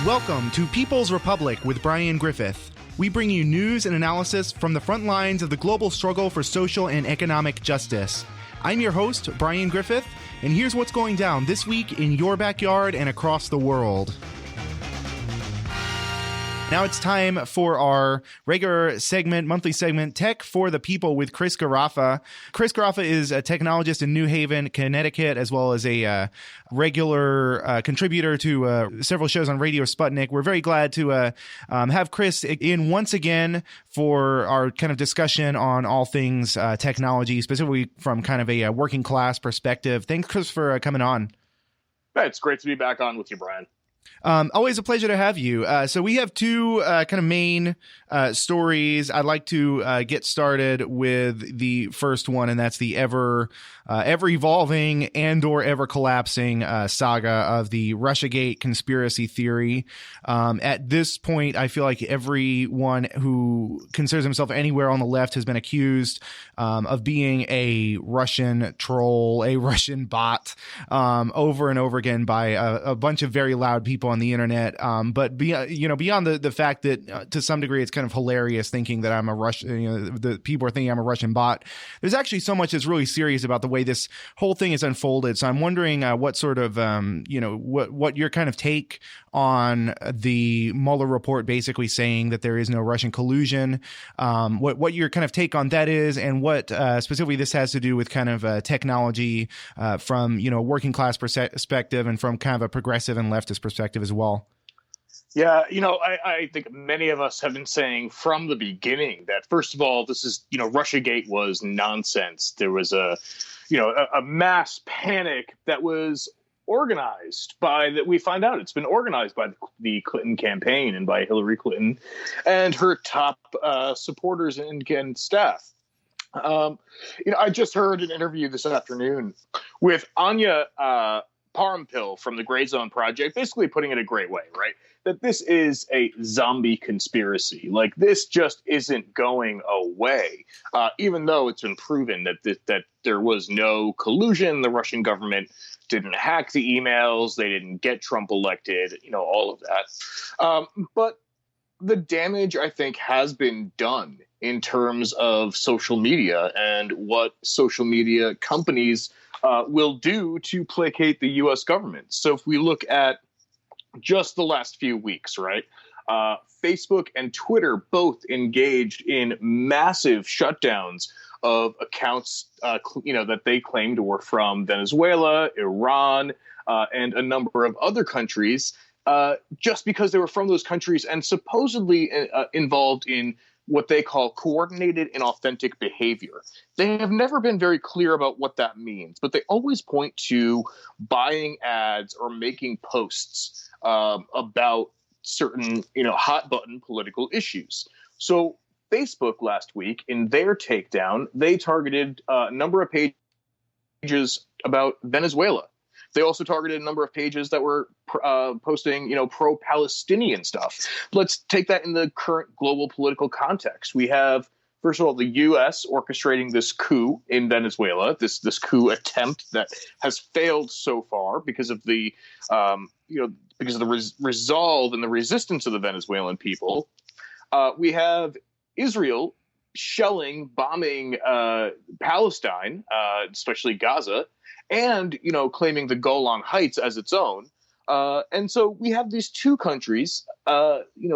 Welcome to People's Republic with Brian Griffith. We bring you news and analysis from the front lines of the global struggle for social and economic justice. I'm your host, Brian Griffith, and here's what's going down this week in your backyard and across the world. Now it's time for our regular segment, monthly segment, Tech for the People with Chris Garaffa. Chris Garaffa is a technologist in New Haven, Connecticut, as well as a regular contributor to several shows on Radio Sputnik. We're very glad to have Chris in once again for our kind of discussion on all things technology, specifically from kind of a working class perspective. Thanks, Chris, for coming on. It's great to be back on with you, Brian. Always a pleasure to have you. So we have two kind of main stories. I'd like to get started with the first one, and that's the ever evolving and or ever collapsing saga of the Russiagate conspiracy theory. At this point, I feel like everyone who considers himself anywhere on the left has been accused of being a Russian troll, a Russian bot, over and over again by a bunch of very loud people on the internet. But beyond the fact that to some degree it's kind of hilarious thinking that I'm a Russian, the people are thinking I'm a Russian bot. There's actually so much that's really serious about the way this whole thing is unfolded. So I'm wondering what sort of what your kind of take on the Mueller report basically saying that there is no Russian collusion, what your kind of take on that is, and what specifically this has to do with kind of technology from a working class perspective and from kind of a progressive and leftist perspective as well. Yeah, I think many of us have been saying from the beginning that, first of all, this is, Russiagate was nonsense. There was a mass panic that was organized we find out it's been organized by the Clinton campaign and by Hillary Clinton and her top supporters and staff. I just heard an interview this afternoon with Anya Parampil from the Gray Zone Project, basically putting it a great way, right? That this is a zombie conspiracy. Like, this just isn't going away, even though it's been proven that there was no collusion. The Russian government didn't hack the emails. They didn't get Trump elected, all of that. But the damage, I think, has been done in terms of social media and what social media companies will do to placate the U.S. government. So if we look at just the last few weeks, right? Facebook and Twitter both engaged in massive shutdowns of accounts, that they claimed were from Venezuela, Iran, and a number of other countries, just because they were from those countries and supposedly involved in what they call coordinated and authentic behavior. They have never been very clear about what that means, but they always point to buying ads or making posts about certain, hot button political issues. So Facebook last week, in their takedown, they targeted a number of pages about Venezuela. They also targeted a number of pages that were posting, pro-Palestinian stuff. Let's take that in the current global political context. We have, first of all, the U.S. orchestrating this coup in Venezuela, this coup attempt that has failed so far because of the, resolve and the resistance of the Venezuelan people. We have Israel shelling, bombing Palestine, especially Gaza, and, claiming the Golan Heights as its own. And so we have these two countries,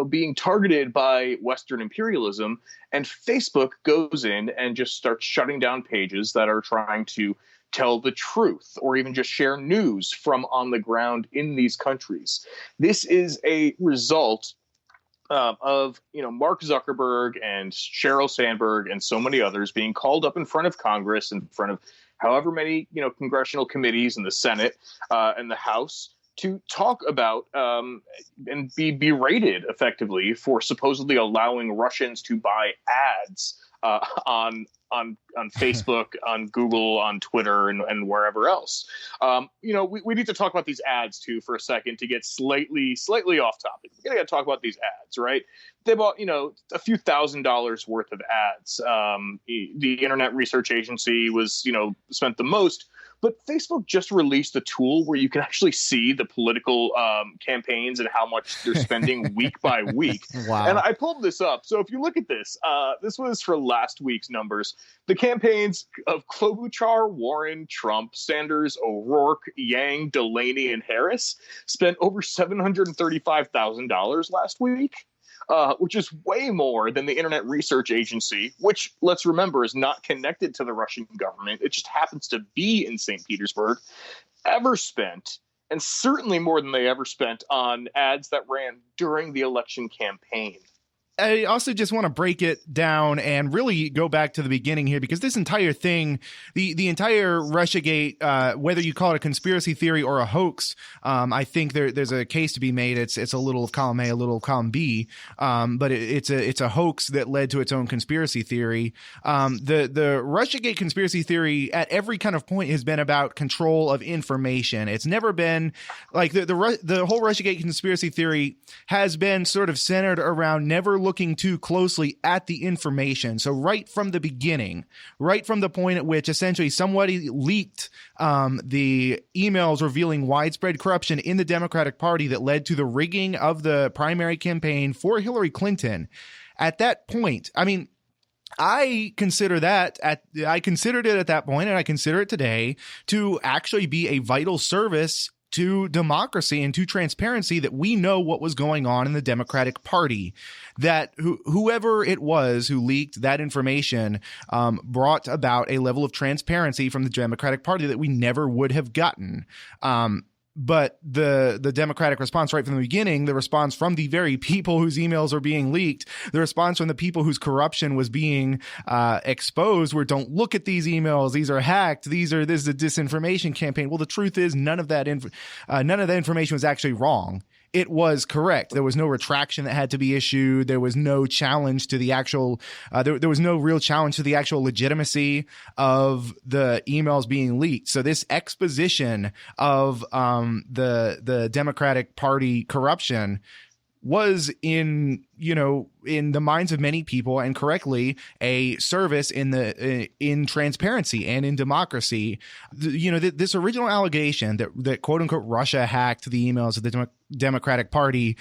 being targeted by Western imperialism, and Facebook goes in and just starts shutting down pages that are trying to tell the truth or even just share news from on the ground in these countries. This is a result of Mark Zuckerberg and Sheryl Sandberg and so many others being called up in front of Congress, in front of however many congressional committees in the Senate and the House, to talk about and be berated effectively for supposedly allowing Russians to buy ads on Facebook, on Google, on Twitter, and wherever else. We need to talk about these ads too for a second to get slightly off topic. We're gonna talk about these ads, right? They bought, a few $1,000s worth of ads. The Internet Research Agency was, spent the most, But Facebook just released a tool where you can actually see the political campaigns and how much they're spending week by week. Wow. And I pulled this up. So if you look at this, this was for last week's numbers. The campaigns of Klobuchar, Warren, Trump, Sanders, O'Rourke, Yang, Delaney, and Harris spent over $735,000 last week. Which is way more than the Internet Research Agency, which, let's remember, is not connected to the Russian government. It just happens to be in St. Petersburg, ever spent, and certainly more than they ever spent on ads that ran during the election campaign. I also just want to break it down and really go back to the beginning here, because this entire thing, the entire Russiagate, whether you call it a conspiracy theory or a hoax, I think there's a case to be made. It's a little of column A, a little of column B, but it's a hoax that led to its own conspiracy theory. The Russiagate conspiracy theory at every kind of point has been about control of information. It's never been like the whole Russiagate conspiracy theory has been sort of centered around never looking too closely at the information. So right from the beginning, right from the point at which essentially somebody leaked the emails revealing widespread corruption in the Democratic Party that led to the rigging of the primary campaign for Hillary Clinton. At that point, I mean, I considered it at that point, and I consider it today to actually be a vital service to democracy and to transparency, that we know what was going on in the Democratic Party, that whoever it was who leaked that information brought about a level of transparency from the Democratic Party that we never would have gotten. But the Democratic response right from the beginning, the response from the very people whose emails are being leaked, the response from the people whose corruption was being exposed were, don't look at these emails. These are hacked. This is a disinformation campaign. Well, the truth is none of that information was actually wrong. It was correct. There was no retraction that had to be issued. There was no challenge to the actual, there was no real challenge to the actual legitimacy of the emails being leaked. So this exposition of the Democratic Party corruption was in the minds of many people, and correctly, a service in transparency and in democracy. This original allegation that quote unquote Russia hacked the emails of the Democratic Party.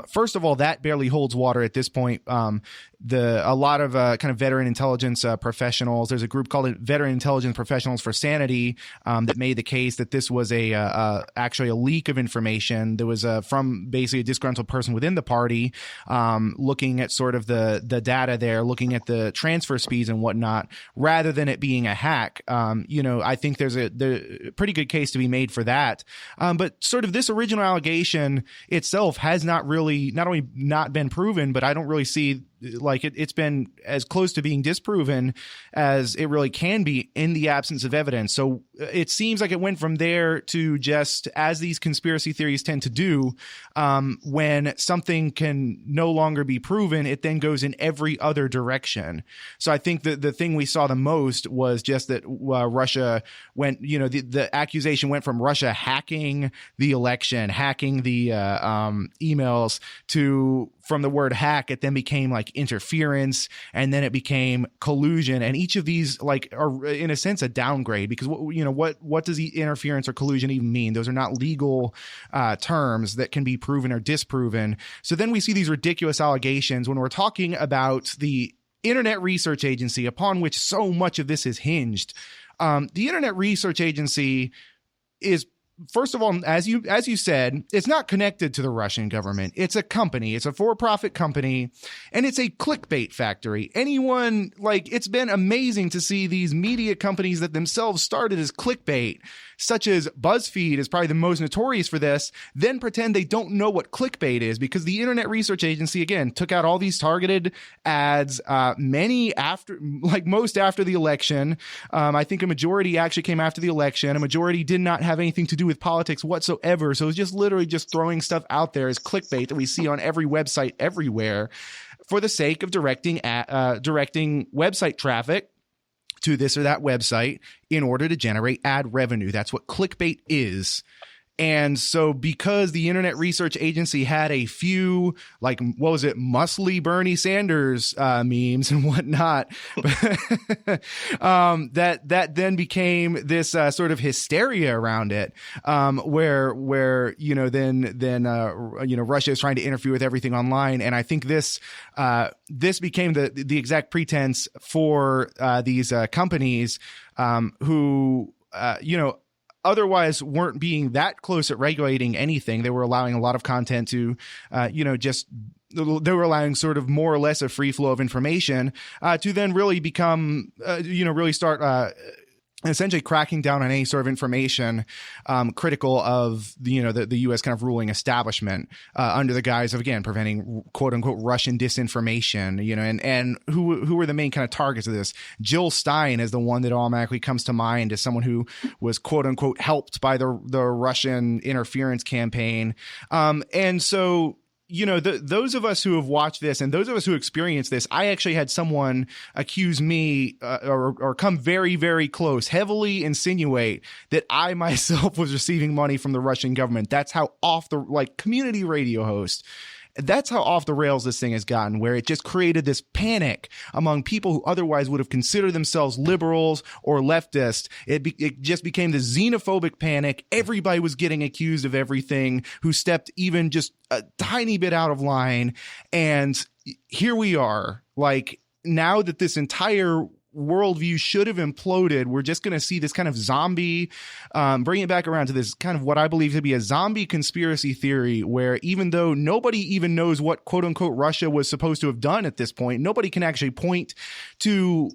First of all, that barely holds water at this point. A lot of kind of veteran intelligence professionals. There's a group called Veteran Intelligence Professionals for Sanity that made the case that this was actually a leak of information that was from basically a disgruntled person within the party. Looking at sort of the data there, looking at the transfer speeds and whatnot, rather than it being a hack. I think there's a pretty good case to be made for that. But sort of this original allegation itself has not only not been proven, but I don't really see like it's been as close to being disproven as it really can be in the absence of evidence. So it seems like it went from there to just, as these conspiracy theories tend to do, when something can no longer be proven, it then goes in every other direction. So I think that the thing we saw the most was just that Russia went, the accusation went from Russia hacking the election, hacking the emails, to, from the word hack, it then became like interference, and then it became collusion. And each of these are in a sense a downgrade, because what does the interference or collusion even mean? Those are not legal terms that can be proven or disproven. So then we see these ridiculous allegations when we're talking about the Internet Research Agency, upon which so much of this is hinged. The Internet Research Agency is, first of all, as you said, it's not connected to the Russian government. It's a company. It's a for-profit company, and it's a clickbait factory. It's been amazing to see these media companies that themselves started as clickbait, such as BuzzFeed is probably the most notorious for this, then pretend they don't know what clickbait is, because the Internet Research Agency, again, took out all these targeted ads, most after the election. I think a majority actually came after the election. A majority did not have anything to do with politics whatsoever. So it was just literally just throwing stuff out there as clickbait that we see on every website everywhere for the sake of directing website traffic to this or that website in order to generate ad revenue. That's what clickbait is. And so because the Internet Research Agency had a few, like, what was it, muscly Bernie Sanders memes and whatnot, that then became this sort of hysteria around it, where Russia is trying to interfere with everything online. And I think this became the exact pretense for these companies who otherwise weren't being that close at regulating anything. They were allowing a lot of content to, they were allowing sort of more or less a free flow of information to then really become, really start essentially cracking down on any sort of information critical of the U.S. kind of ruling establishment under the guise of, again, preventing quote unquote Russian disinformation, and who were the main kind of targets of this. Jill Stein is the one that automatically comes to mind as someone who was quote unquote helped by the Russian interference campaign. And so, those of us who have watched this and those of us who experienced this, I actually had someone accuse me or come very, very close, heavily insinuate that I myself was receiving money from the Russian government. That's how community radio host. That's how off the rails this thing has gotten, where it just created this panic among people who otherwise would have considered themselves liberals or leftist. It just became the xenophobic panic. Everybody was getting accused of everything who stepped even just a tiny bit out of line. And here we are, like, now that this entire worldview should have imploded, we're just going to see this kind of zombie, bring it back around to this kind of what I believe to be a zombie conspiracy theory, where even though nobody even knows what quote unquote Russia was supposed to have done at this point, nobody can actually point to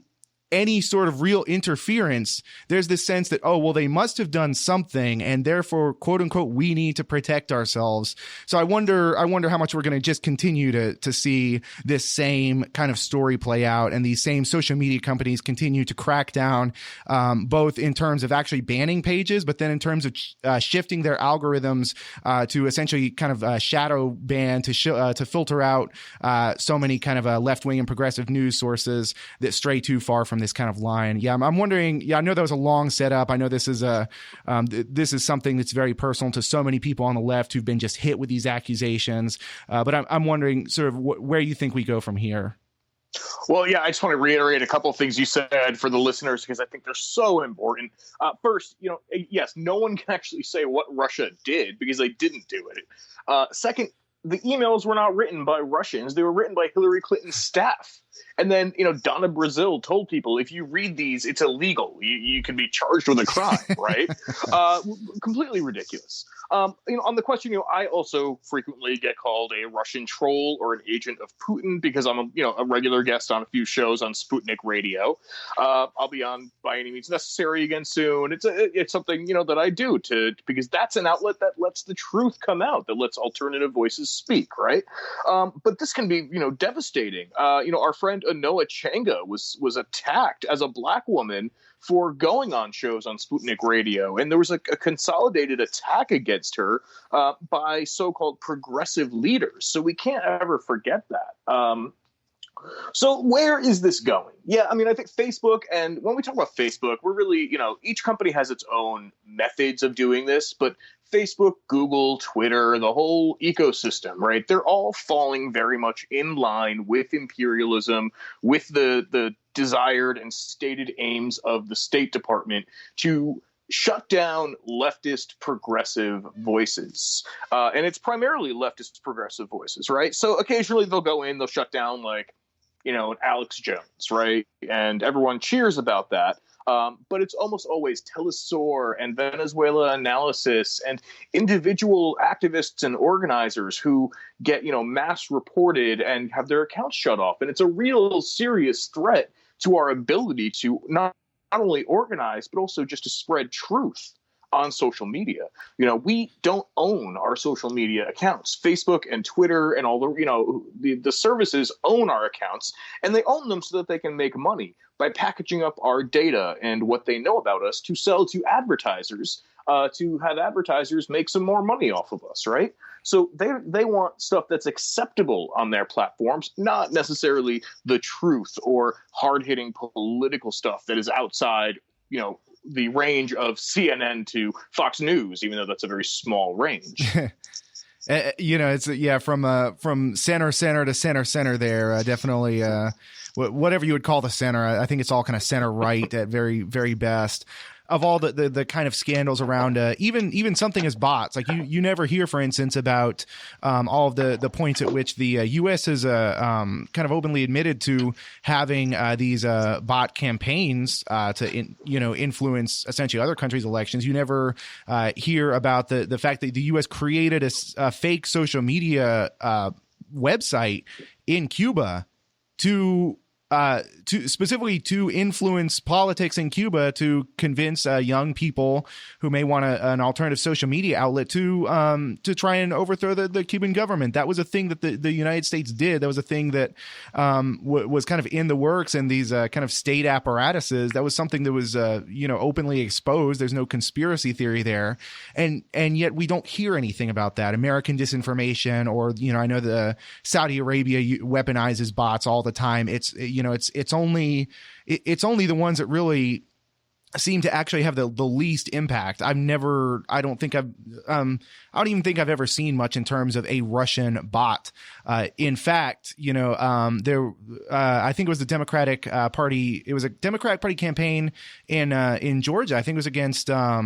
any sort of real interference. There's this sense that, oh, well, they must have done something, and therefore, quote unquote, we need to protect ourselves. So I wonder how much we're going to just continue to see this same kind of story play out, and these same social media companies continue to crack down, both in terms of actually banning pages, but then in terms of shifting their algorithms to essentially kind of shadow ban to filter out so many kind of left-wing and progressive news sources that stray too far from this kind of line. Yeah, I'm wondering. Yeah, I know that was a long setup. I know this is something that's very personal to so many people on the left who've been just hit with these accusations. But I'm wondering sort of where you think we go from here. Well, yeah, I just want to reiterate a couple of things you said for the listeners, because I think they're so important. First, yes, no one can actually say what Russia did because they didn't do it. Second, the emails were not written by Russians. They were written by Hillary Clinton's staff. And then, Donna Brazil told people, if you read these, it's illegal. You can be charged with a crime, right? Completely ridiculous. On the question, I also frequently get called a Russian troll or an agent of Putin because I'm a regular guest on a few shows on Sputnik Radio. I'll be on By Any Means Necessary again soon. It's something, that I do because that's an outlet that lets the truth come out, that lets alternative voices speak, right? But this can be, devastating. Our friend Anoa Changa was attacked as a black woman for going on shows on Sputnik Radio. And there was a consolidated attack against her by so-called progressive leaders. So we can't ever forget that. So where is this going? Yeah, I mean, I think Facebook, and when we talk about Facebook, we're really, each company has its own methods of doing this, but Facebook, Google, Twitter, the whole ecosystem, right? They're all falling very much in line with imperialism, with the desired and stated aims of the State Department to shut down leftist progressive voices. And it's primarily leftist progressive voices, right? So occasionally they'll go in, they'll shut down Alex Jones, right? And everyone cheers about that. But it's almost always Telesur and Venezuela Analysis and individual activists and organizers who get, mass reported and have their accounts shut off. And it's a real serious threat to our ability to not only organize, but also just to spread truth on social media. We don't own our social media accounts. Facebook and Twitter and all the services own our accounts, and they own them so that they can make money by packaging up our data and what they know about us to sell to advertisers, to have advertisers make some more money off of us, right? So they want stuff that's acceptable on their platforms, not necessarily the truth or hard-hitting political stuff that is outside, the range of CNN to Fox News, even though that's a very small range. It's from center to center there. Definitely whatever you would call the center. I think it's all kind of center right at very, very best. Of all the kind of scandals around even something as bots, like you never hear, for instance, about all of the points at which the U.S. has kind of openly admitted to having these bot campaigns to influence essentially other countries' elections. You never hear about the fact that the U.S. created a fake social media website in Cuba to specifically to influence politics in Cuba, to convince young people who may want an alternative social media outlet to try and overthrow the Cuban government. That was a thing that the United States did. That was a thing that was kind of in the works, and these kind of state apparatuses. That was something that was openly exposed. There's no conspiracy theory there, and yet we don't hear anything about that. American disinformation, or I know the Saudi Arabia weaponizes bots all the time. It's only the ones that really seem to actually have the least impact. I don't even think I've ever seen much in terms of a Russian bot. In fact, I think it was the Democratic Party. It was a Democratic Party campaign in Georgia. I think it was against, I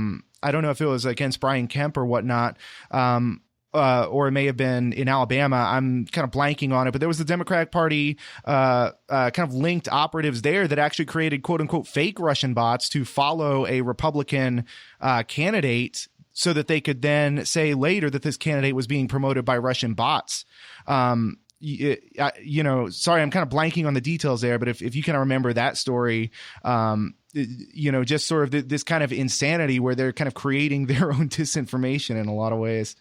don't know if it was against Brian Kemp or whatnot. Or it may have been in Alabama. I'm kind of blanking on it, but there was the Democratic Party kind of linked operatives there that actually created quote unquote fake Russian bots to follow a Republican candidate, so that they could then say later that this candidate was being promoted by Russian bots. Sorry, I'm kind of blanking on the details there, but if you kind of remember that story, just sort of this kind of insanity where they're kind of creating their own disinformation in a lot of ways.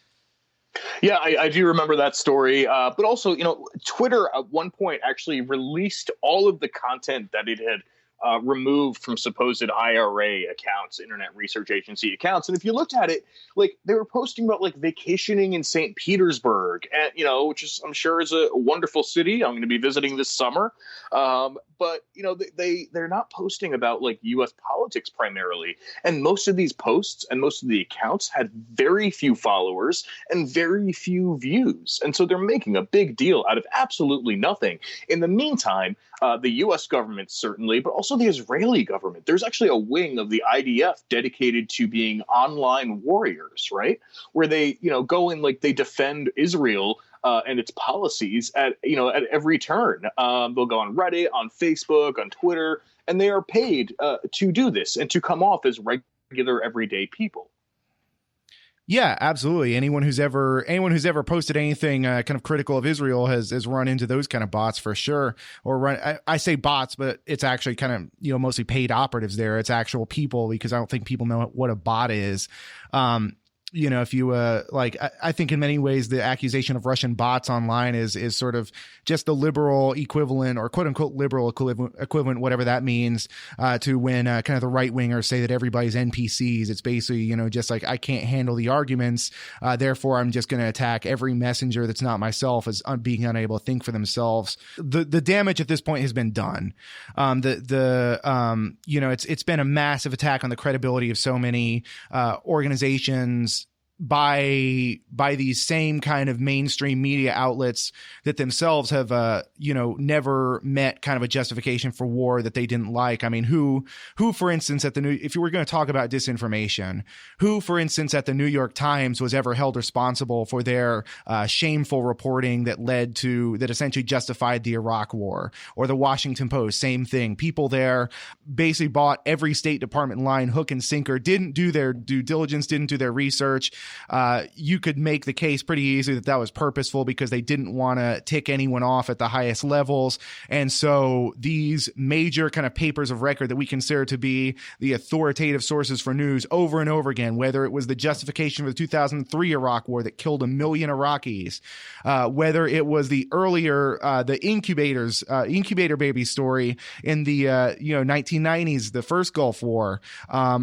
Yeah, I do remember that story. But also, Twitter at one point actually released all of the content that it had removed from supposed IRA accounts, Internet Research Agency accounts. And if you looked at it, like they were posting about like vacationing in St. Petersburg, and which is, I'm sure, is a wonderful city. I'm going to be visiting this summer. But they're not posting about like U.S. politics primarily. And most of these posts and most of the accounts had very few followers and very few views. And so they're making a big deal out of absolutely nothing. In the meantime, the U.S. government certainly, but also the Israeli government. There's actually a wing of the IDF dedicated to being online warriors, right? Where they, go in, like they defend Israel and its policies at every turn. They'll go on Reddit, on Facebook, on Twitter, and they are paid to do this and to come off as regular everyday people. Yeah, absolutely. Anyone who's ever posted anything kind of critical of Israel has run into those kind of bots for sure. Or I say bots, but it's actually kind of mostly paid operatives there. It's actual people, because I don't think people know what a bot is. If you I think in many ways the accusation of Russian bots online is sort of just the liberal equivalent, or quote unquote liberal equivalent, whatever that means, to when kind of the right wingers say that everybody's NPCs. It's basically, just like, I can't handle the arguments, therefore I'm just going to attack every messenger that's not myself as being unable to think for themselves. The damage at this point has been done. It's been a massive attack on the credibility of so many organizations by these same kind of mainstream media outlets that themselves have never met kind of a justification for war that they didn't like. I mean, who for instance if you were going to talk about disinformation, who for instance at the New York Times was ever held responsible for their shameful reporting that essentially justified the Iraq War? Or the Washington Post, same thing. People there basically bought every State Department line hook and sinker, didn't do their due diligence, didn't do their research. You could make the case pretty easily that was purposeful, because they didn't want to tick anyone off at the highest levels. And so these major kind of papers of record that we consider to be the authoritative sources for news over and over again, whether it was the justification of the 2003 Iraq War that killed 1 million Iraqis, whether it was the earlier, the incubator baby story in the 1990s, the first Gulf War,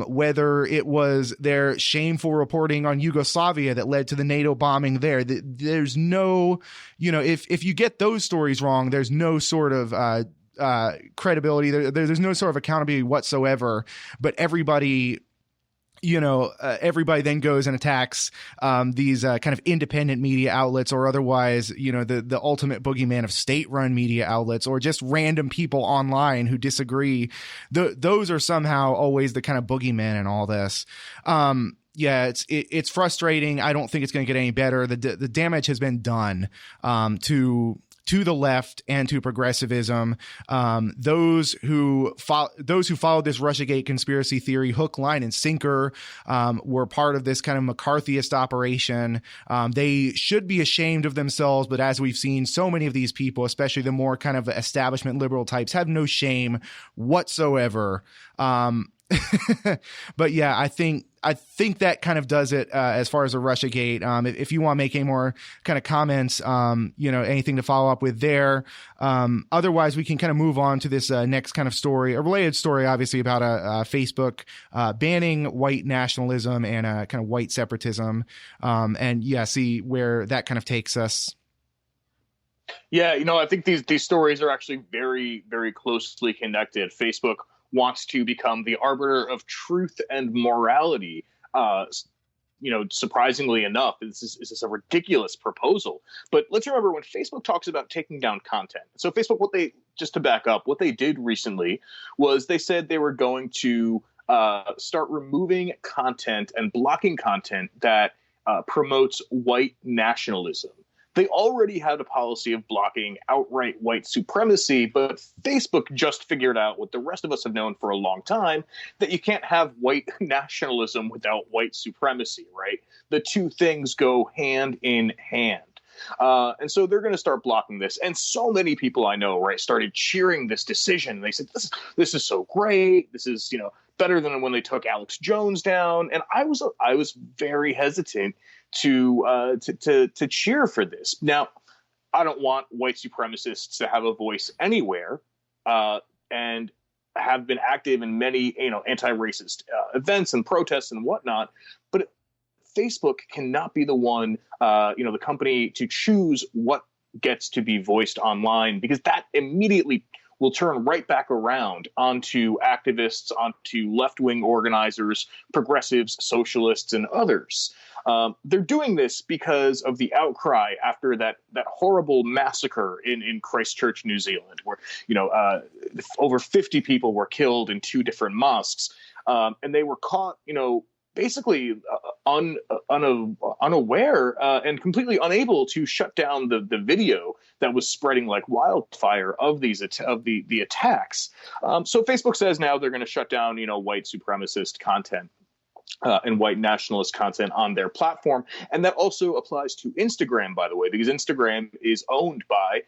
whether it was their shameful reporting on Yugoslavia that led to the NATO bombing there. There's no, if you get those stories wrong, there's no sort of credibility. There's no sort of accountability whatsoever, but everybody everybody then goes and attacks these kind of independent media outlets, or otherwise, the ultimate boogeyman of state-run media outlets, or just random people online who disagree. Those are somehow always the kind of boogeyman in all this. Yeah, it's frustrating. I don't think it's going to get any better. The damage has been done to the left and to progressivism. Those who followed this Russiagate conspiracy theory hook, line, and sinker were part of this kind of McCarthyist operation. They should be ashamed of themselves, but as we've seen, so many of these people, especially the more kind of establishment liberal types, have no shame whatsoever. But yeah, I think that kind of does it as far as the Russiagate. If you want to make any more kind of comments, anything to follow up with there. Otherwise, we can kind of move on to this next kind of story, a related story, obviously, about Facebook banning white nationalism and kind of white separatism. And yeah, see where that kind of takes us. Yeah, I think these stories are actually very, very closely connected. Facebook wants to become the arbiter of truth and morality. Surprisingly enough, this is a ridiculous proposal. But let's remember, when Facebook talks about taking down content. So Facebook, just to back up, what they did recently was they said they were going to start removing content and blocking content that promotes white nationalism. They already had a policy of blocking outright white supremacy, but Facebook just figured out what the rest of us have known for a long time, that you can't have white nationalism without white supremacy, right? The two things go hand in hand. And so they're going to start blocking this. And so many people I know, right, started cheering this decision. They said, this is so great. This is, better than when they took Alex Jones down. And I was very hesitant to cheer for this. Now, I don't want white supremacists to have a voice anywhere, and have been active in many, anti-racist events and protests and whatnot. But Facebook cannot be the one, the company to choose what gets to be voiced online, because that immediately will turn right back around onto activists, onto left-wing organizers, progressives, socialists, and others. They're doing this because of the outcry after that horrible massacre in Christchurch, New Zealand, where over 50 people were killed in two different mosques, and they were caught, basically unaware and completely unable to shut down the video that was spreading like wildfire of the attacks. So Facebook says now they're going to shut down white supremacist content and white nationalist content on their platform. And that also applies to Instagram, by the way, because Instagram is owned by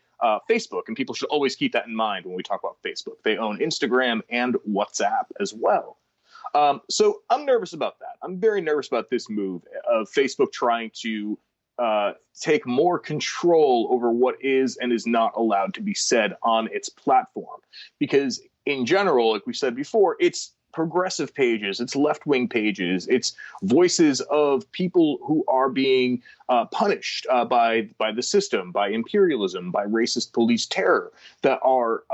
Facebook, and people should always keep that in mind when we talk about Facebook. They own Instagram and WhatsApp as well. So I'm nervous about that. I'm very nervous about this move of Facebook trying to take more control over what is and is not allowed to be said on its platform. Because in general, like we said before, it's progressive pages, it's left-wing pages, it's voices of people who are being punished by the system, by imperialism, by racist police terror that are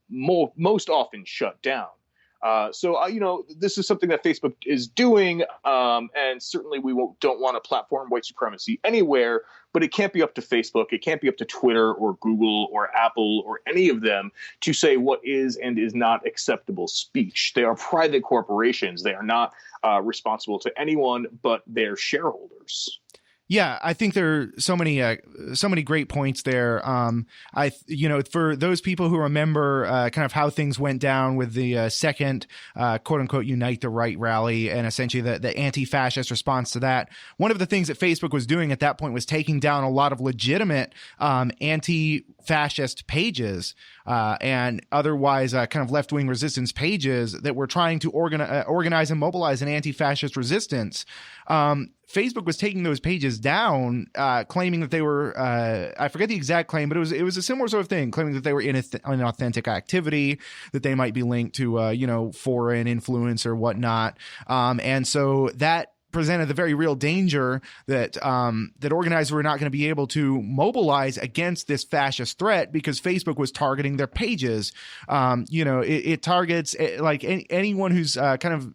most often shut down. So this is something that Facebook is doing, and certainly we don't want to platform white supremacy anywhere, but it can't be up to Facebook. It can't be up to Twitter or Google or Apple or any of them to say what is and is not acceptable speech. They are private corporations. They are not responsible to anyone but their shareholders. Yeah, I think there are so many great points there. For those people who remember kind of how things went down with the second quote unquote Unite the Right rally, and essentially the anti-fascist response to that, one of the things that Facebook was doing at that point was taking down a lot of legitimate anti-fascist pages and otherwise kind of left-wing resistance pages that were trying to organize and mobilize an anti-fascist resistance. Facebook was taking those pages down, claiming that they were, I forget the exact claim, but it was a similar sort of thing, claiming that they were inauthentic activity, that they might be linked to, foreign influence or whatnot. And so that presented the very real danger that that organizers were not going to be able to mobilize against this fascist threat because Facebook was targeting their pages. It targets like anyone who's kind of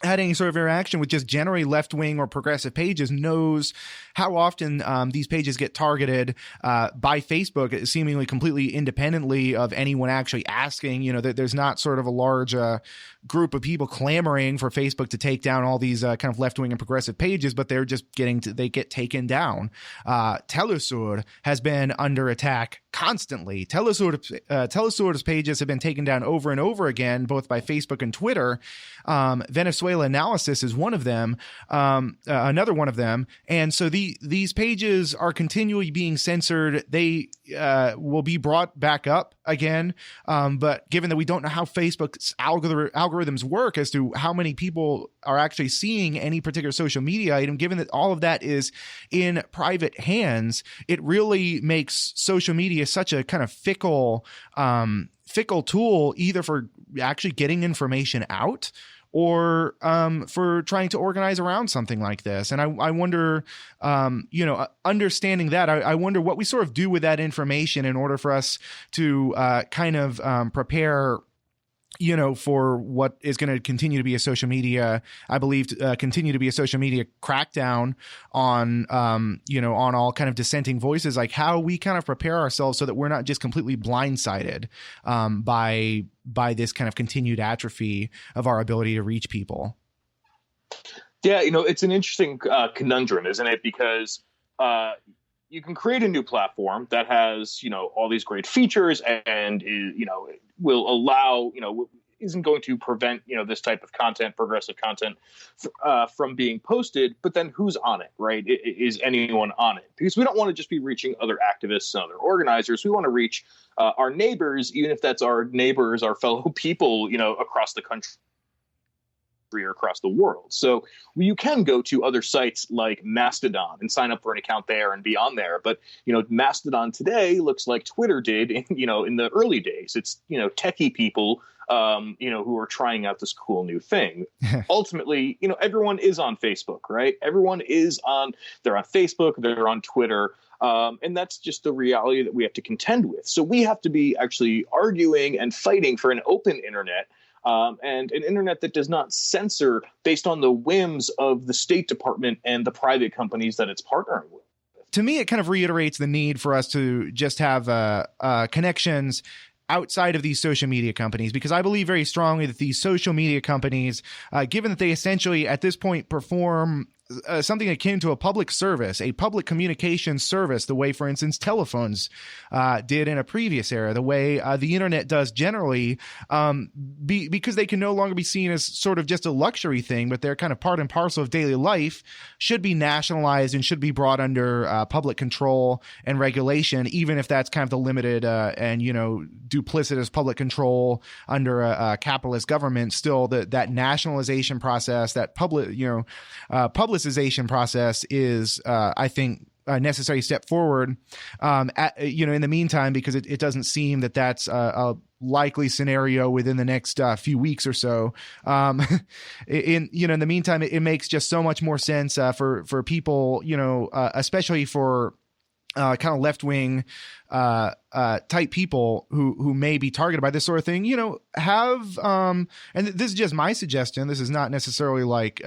had any sort of interaction with just generally left-wing or progressive pages knows how often these pages get targeted by Facebook, seemingly completely independently of anyone actually asking. There's not sort of a large group of people clamoring for Facebook to take down all these kind of left-wing and progressive pages, but they're just they get taken down. Telesur has been under attack constantly. Telesur's pages have been taken down over and over again, both by Facebook and Twitter. Venezuela Analysis is one of them, another one of them. And so these pages are continually being censored. They will be brought back up again. But given that we don't know how Facebook's algorithms work as to how many people are actually seeing any particular social media item, given that all of that is in private hands, it really makes social media such a kind of fickle tool, either for actually getting information out or for trying to organize around something like this. And I wonder, understanding that, I wonder what we sort of do with that information in order for us to kind of prepare, for what is going to continue to be a social media, I believe, continue to be a social media crackdown on, on all kind of dissenting voices, like how we kind of prepare ourselves so that we're not just completely blindsided by this kind of continued atrophy of our ability to reach people. Yeah, it's an interesting conundrum, isn't it? Because you can create a new platform that has, all these great features and, will allow, isn't going to prevent, this type of content, progressive content from being posted. But then who's on it, right? Is anyone on it? Because we don't want to just be reaching other activists and other organizers. We want to reach our neighbors, even if that's our neighbors, our fellow people, across the country or across the world. So you can go to other sites like Mastodon and sign up for an account there and be on there. But, Mastodon today looks like Twitter did, in the early days. It's, techie people, who are trying out this cool new thing. Ultimately, everyone is on Facebook, right? They're on Facebook, they're on Twitter. And that's just the reality that we have to contend with. So we have to be actually arguing and fighting for an open internet, and an internet that does not censor based on the whims of the State Department and the private companies that it's partnering with. To me, it kind of reiterates the need for us to just have connections outside of these social media companies, because I believe very strongly that these social media companies, given that they essentially at this point perform something akin to a public service, a public communication service, the way, for instance, telephones did in a previous era, the way the internet does generally, because they can no longer be seen as sort of just a luxury thing, but they're kind of part and parcel of daily life, should be nationalized and should be brought under public control and regulation, even if that's kind of the limited and, duplicitous public control under a capitalist government. Still, that nationalization process, that publicization process is, I think, a necessary step forward, in the meantime, because it doesn't seem that that's a likely scenario within the next few weeks or so. In the meantime, it makes just so much more sense for people, especially for kind of left-wing type people who may be targeted by this sort of thing, have, and this is just my suggestion. This is not necessarily like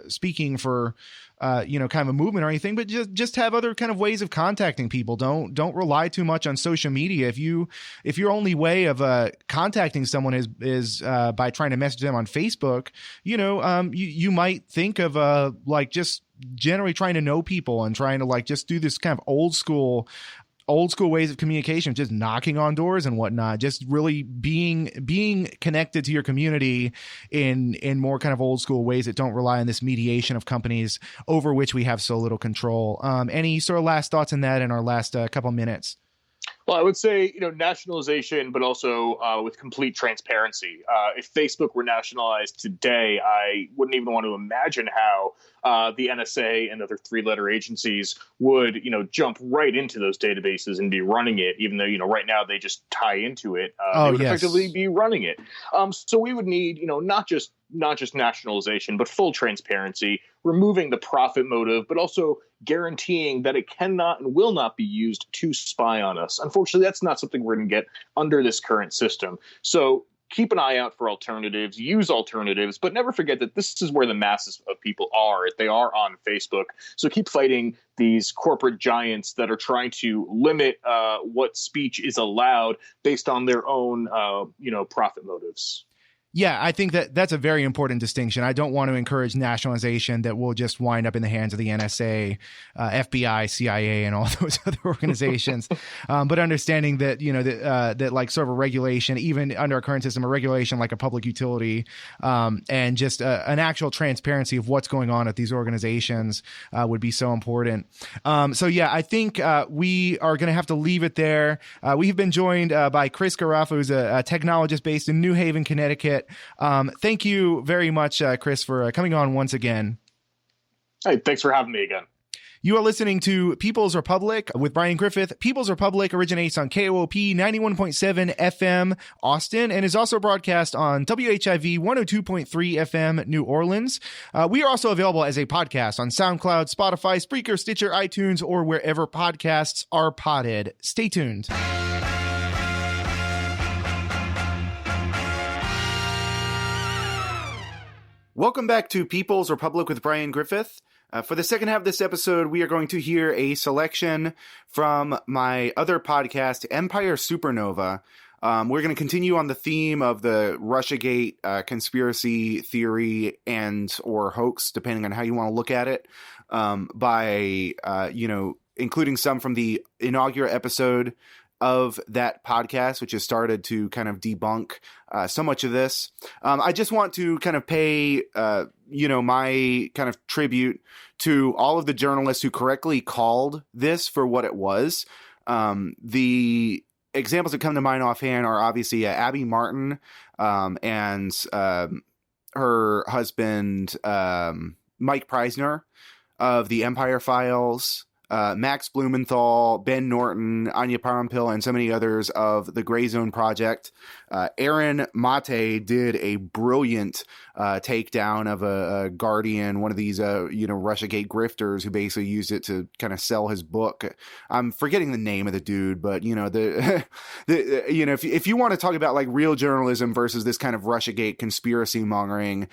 speaking for, kind of a movement or anything, but just have other kind of ways of contacting people. Don't rely too much on social media. If your only way of contacting someone is by trying to message them on Facebook, you might think of just generally trying to know people and trying to just do this kind of old school ways of communication, just knocking on doors and whatnot, just really being connected to your community in more kind of old school ways that don't rely on this mediation of companies over which we have so little control. Any sort of last thoughts on that in our last couple minutes? Well, I would say, nationalization, but also with complete transparency. If Facebook were nationalized today, I wouldn't even want to imagine how the NSA and other three-letter agencies would, jump right into those databases and be running it, even though, right now they just tie into it. They would effectively be running it. So we would need, not just not just nationalization, but full transparency, removing the profit motive, but also guaranteeing that it cannot and will not be used to spy on us. Unfortunately, that's not something we're going to get under this current system. So keep an eye out for alternatives, use alternatives, but never forget that this is where the masses of people are. They are on Facebook. So keep fighting these corporate giants that are trying to limit what speech is allowed based on their own, profit motives. Yeah, I think that's a very important distinction. I don't want to encourage nationalization that will just wind up in the hands of the NSA, FBI, CIA, and all those other organizations. But understanding that, that like sort of a regulation, even under our current system, a regulation like a public utility, and just an actual transparency of what's going on at these organizations would be so important. So yeah, I think we are going to have to leave it there. We have been joined by Chris Garaffa, who's a technologist based in New Haven, Connecticut. Thank you very much, Chris, for coming on once again. Hey, thanks for having me again. You are listening to People's Republic with Brian Griffith. People's Republic originates on KOOP 91.7 FM Austin and is also broadcast on WHIV 102.3 FM New Orleans. We are also available as a podcast on SoundCloud, Spotify, Spreaker, Stitcher, iTunes, or wherever podcasts are podded. Stay tuned. Welcome back to People's Republic with Brian Griffith. For the second half of this episode, we are going to hear a selection from my other podcast, Empire Supernova. We're going to continue on the theme of the Russiagate conspiracy theory and or hoax, depending on how you want to look at it, by including some from the inaugural episode of that podcast, which has started to kind of debunk so much of this. I just want to kind of pay, my kind of tribute to all of the journalists who correctly called this for what it was. The examples that come to mind offhand are obviously Abby Martin and her husband, Mike Preisner of the Empire Files, Max Blumenthal, Ben Norton, Anya Parampil, and so many others of the Gray Zone Project. Aaron Mate did a brilliant takedown of a Guardian, one of these, Russiagate grifters who basically used it to kind of sell his book. I'm forgetting the name of the dude, but if you want to talk about like real journalism versus this kind of Russiagate conspiracy mongering,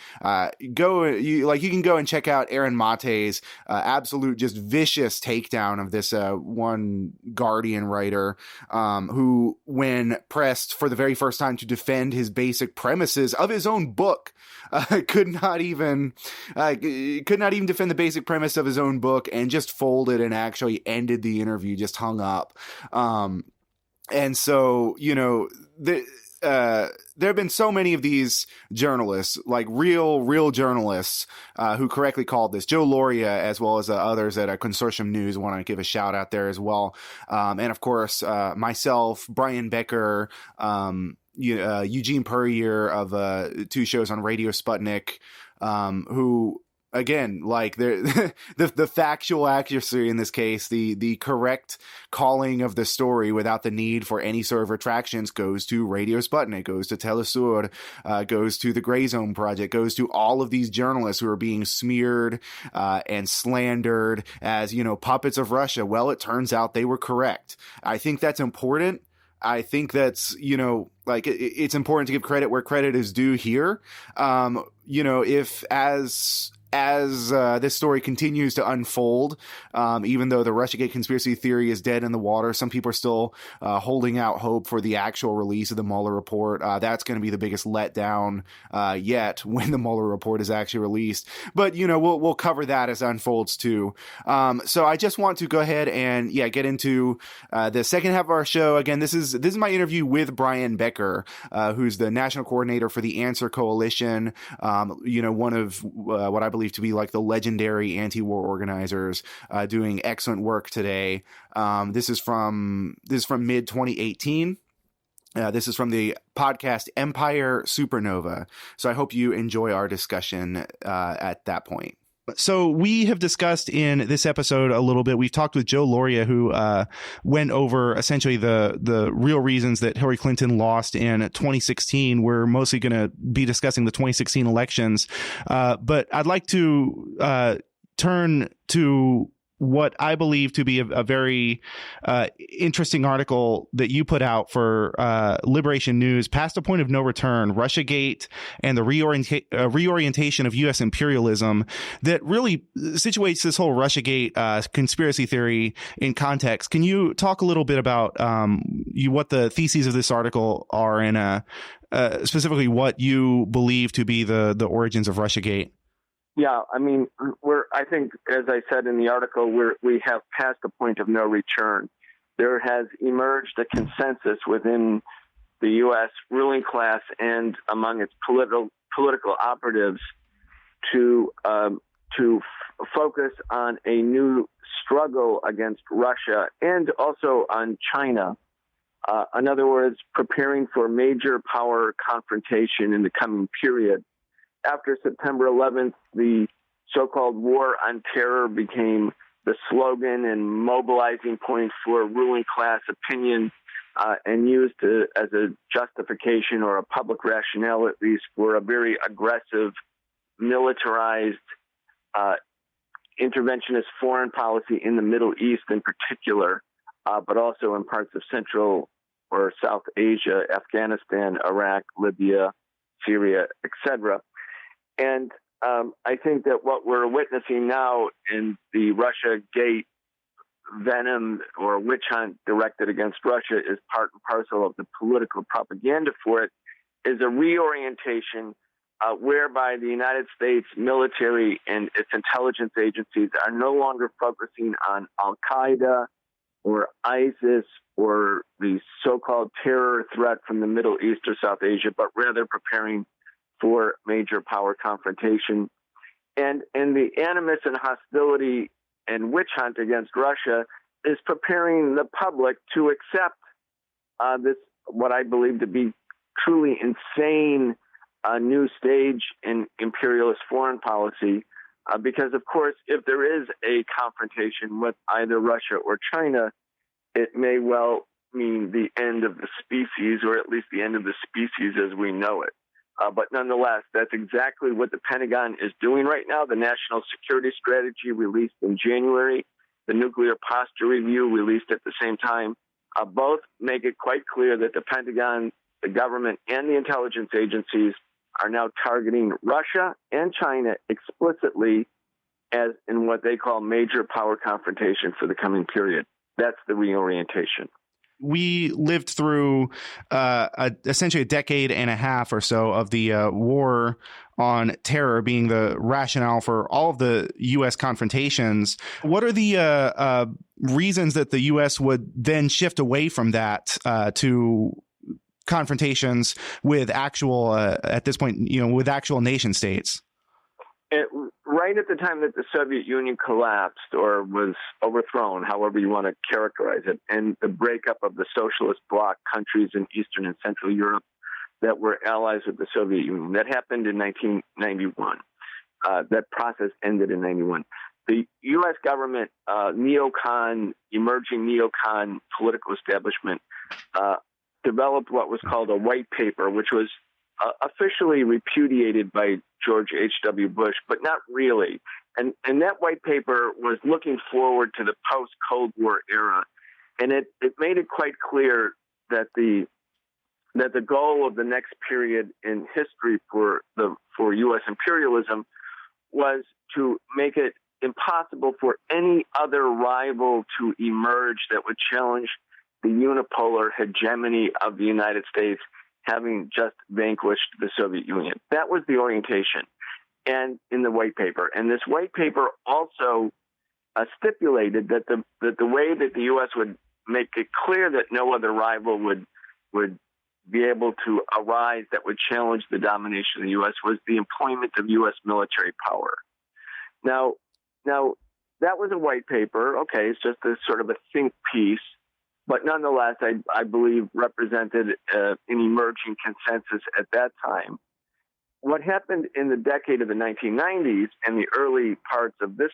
you can go and check out Aaron Mate's absolute just vicious takedown of this one Guardian writer who, when pressed for the very first time to defend his basic premises of his own book, could not even defend the basic premise of his own book and just folded and actually ended the interview, just hung up. And so, there have been so many of these journalists, like real journalists, who correctly called this. Joe Loria, as well as others at Consortium News, want to give a shout out there as well. And of course, myself, Brian Becker, Eugene Puryear of two shows on Radio Sputnik, who, again, like the factual accuracy in this case, the correct calling of the story without the need for any sort of retractions goes to Radio Sputnik, goes to Telesur, goes to the Gray Zone Project, goes to all of these journalists who are being smeared and slandered as, puppets of Russia. Well, it turns out they were correct. I think that's important. I think that's, it's important to give credit where credit is due here. If as this story continues to unfold, even though the Russiagate conspiracy theory is dead in the water, some people are still holding out hope for the actual release of the Mueller report. That's going to be the biggest letdown yet when the Mueller report is actually released. But, we'll cover that as it unfolds too. So I just want to go ahead and, get into the second half of our show. Again, this is my interview with Brian Becker, who's the national coordinator for the Answer Coalition, one of what I believe to be like the legendary anti-war organizers, doing excellent work today. This is from mid 2018. This is from the podcast Empire Supernova. So I hope you enjoy our discussion at that point. So we have discussed in this episode a little bit. We've talked with Joe Loria, who went over essentially the real reasons that Hillary Clinton lost in 2016. We're mostly going to be discussing the 2016 elections, but I'd like to turn to what I believe to be a very interesting article that you put out for Liberation News, Past a Point of No Return, Russiagate and the reorientation of U.S. imperialism, that really situates this whole Russiagate conspiracy theory in context. Can you talk a little bit about what the theses of this article are and specifically what you believe to be the origins of Russiagate? Yeah, I mean, I think, as I said in the article, we have passed a point of no return. There has emerged a consensus within the U.S. ruling class and among its political operatives to focus on a new struggle against Russia and also on China. In other words, preparing for major power confrontation in the coming period. After September 11th, the so-called war on terror became the slogan and mobilizing point for ruling class opinion and used as a justification or a public rationale, at least, for a very aggressive, militarized, interventionist foreign policy in the Middle East in particular, but also in parts of Central or South Asia, Afghanistan, Iraq, Libya, Syria, etc. And I think that what we're witnessing now in the Russiagate venom or witch hunt directed against Russia is part and parcel of the political propaganda for it, is a reorientation whereby the United States military and its intelligence agencies are no longer focusing on Al-Qaeda or ISIS or the so-called terror threat from the Middle East or South Asia, but rather preparing for major power confrontation. And the animus and hostility and witch hunt against Russia is preparing the public to accept this, what I believe to be truly insane new stage in imperialist foreign policy. Because, of course, if there is a confrontation with either Russia or China, it may well mean the end of the species, or at least the end of the species as we know it. But nonetheless, that's exactly what the Pentagon is doing right now. The National Security Strategy released in January, the Nuclear Posture Review released at the same time, both make it quite clear that the Pentagon, the government, and the intelligence agencies are now targeting Russia and China explicitly as in what they call major power confrontation for the coming period. That's the reorientation. We lived through essentially a decade and a half or so of the war on terror being the rationale for all of the U.S. confrontations. What are the reasons that the U.S. would then shift away from that to confrontations with actual, at this point, with actual nation states? Right at the time that the Soviet Union collapsed or was overthrown, however you want to characterize it, and the breakup of the socialist bloc countries in Eastern and Central Europe that were allies with the Soviet Union. That happened in 1991. That process ended in 91. The U.S. government, emerging neocon political establishment, developed what was called a white paper, which was officially repudiated by George H.W. Bush, but not really. And that white paper was looking forward to the post-Cold War era. And it made it quite clear that the goal of the next period in history for U.S. imperialism was to make it impossible for any other rival to emerge that would challenge the unipolar hegemony of the United States, having just vanquished the Soviet Union. That was the orientation, and in the white paper. And this white paper also stipulated that the way that the U.S. would make it clear that no other rival would be able to arise that would challenge the domination of the U.S. was the employment of U.S. military power. Now that was a white paper. Okay, it's just a sort of a think piece. But nonetheless, I believe represented an emerging consensus at that time. what happened in the decade of the 1990s and the early parts of this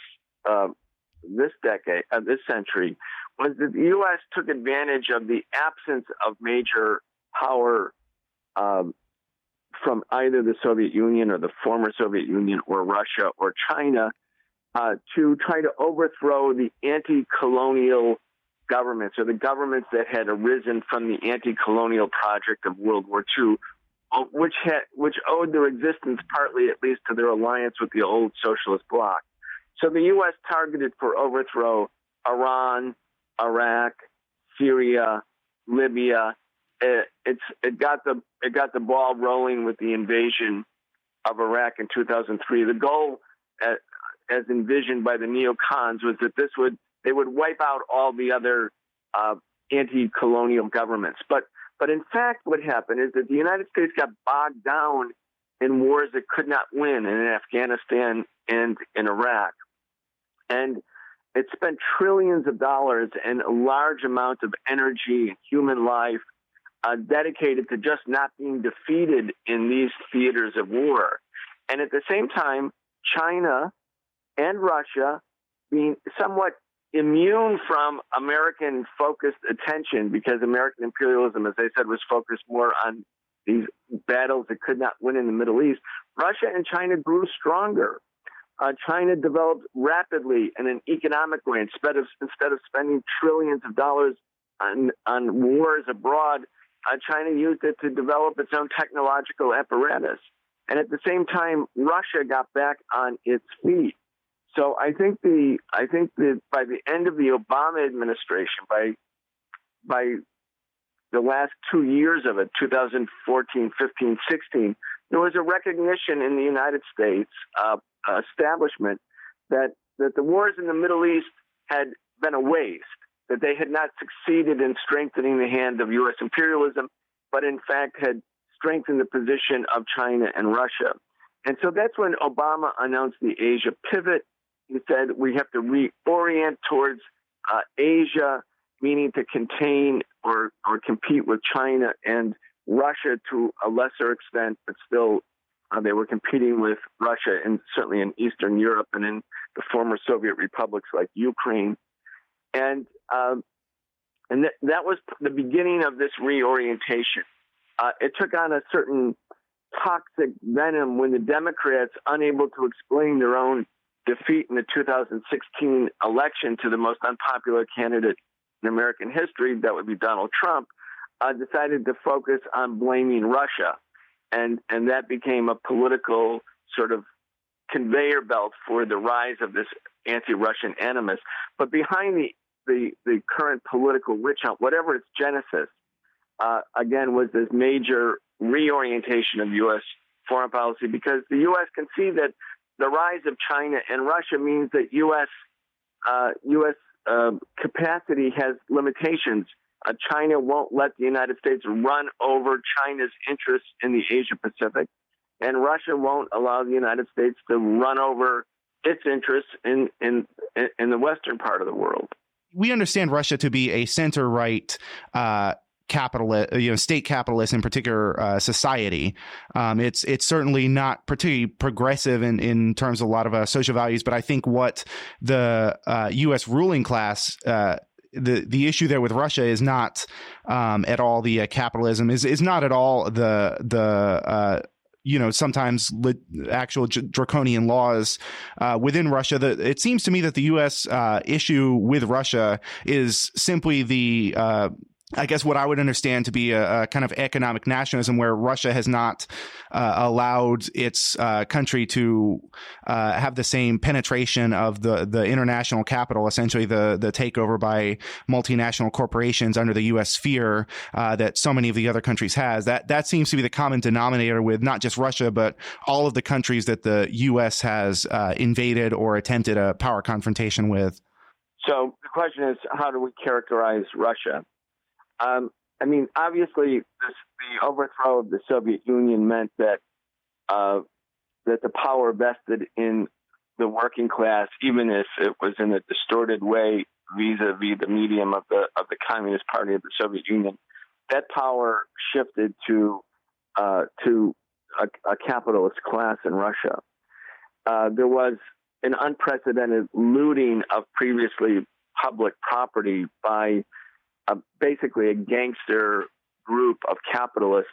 decade, of this century, was that the U.S. took advantage of the absence of major power from either the Soviet Union or the former Soviet Union or Russia or China to try to overthrow the anti-colonial governments, or the governments that had arisen from the anti-colonial project of World War II, which owed their existence partly, at least, to their alliance with the old socialist bloc. So the U.S. targeted for overthrow Iran, Iraq, Syria, Libya. It got the ball rolling with the invasion of Iraq in 2003. The goal, as envisioned by the neocons, was that they would wipe out all the other anti-colonial governments. But in fact, what happened is that the United States got bogged down in wars it could not win in Afghanistan and in Iraq. And it spent trillions of dollars and a large amount of energy and human life dedicated to just not being defeated in these theaters of war. And at the same time, China and Russia, being somewhat immune from American-focused attention, because American imperialism, as I said, was focused more on these battles it could not win in the Middle East, Russia and China grew stronger. China developed rapidly in an economic way. Instead of spending trillions of dollars on wars abroad, China used it to develop its own technological apparatus. And at the same time, Russia got back on its feet. So I think that by the end of the Obama administration, by the last 2 years of it, 2014, 15, 16, there was a recognition in the United States establishment that the wars in the Middle East had been a waste, that they had not succeeded in strengthening the hand of U.S. imperialism, but in fact had strengthened the position of China and Russia. And so that's when Obama announced the Asia pivot. He said we have to reorient towards Asia, meaning to contain or compete with China and Russia to a lesser extent, but still they were competing with Russia, and certainly in Eastern Europe and in the former Soviet republics like Ukraine. And that was the beginning of this reorientation. It took on a certain toxic venom when the Democrats, unable to explain their own defeat in the 2016 election to the most unpopular candidate in American history, that would be Donald Trump, decided to focus on blaming Russia. And that became a political sort of conveyor belt for the rise of this anti-Russian animus. But behind the current political witch hunt, whatever its genesis, again, was this major reorientation of U.S. foreign policy, because the U.S. can see that the rise of China and Russia means that U.S. Capacity has limitations. China won't let the United States run over China's interests in the Asia Pacific, and Russia won't allow the United States to run over its interests in the western part of the world. We understand Russia to be a center-right capitalist, state capitalist in particular society. It's certainly not particularly progressive in terms of a lot of social values, but I think what the U.S. ruling class the issue there with Russia is not at all the capitalism, is not at all the sometimes actual draconian laws within Russia. It seems to me that the U.S. issue with Russia is simply the I guess what I would understand to be a kind of economic nationalism, where Russia has not allowed its country to have the same penetration of the international capital, essentially the takeover by multinational corporations under the U.S. sphere that so many of the other countries has. That seems to be the common denominator with not just Russia, but all of the countries that the U.S. has invaded or attempted a power confrontation with. So the question is, how do we characterize Russia? Obviously, the overthrow of the Soviet Union meant that the power vested in the working class, even if it was in a distorted way vis-a-vis the medium of the Communist Party of the Soviet Union, that power shifted to a capitalist class in Russia. There was an unprecedented looting of previously public property by basically a gangster group of capitalists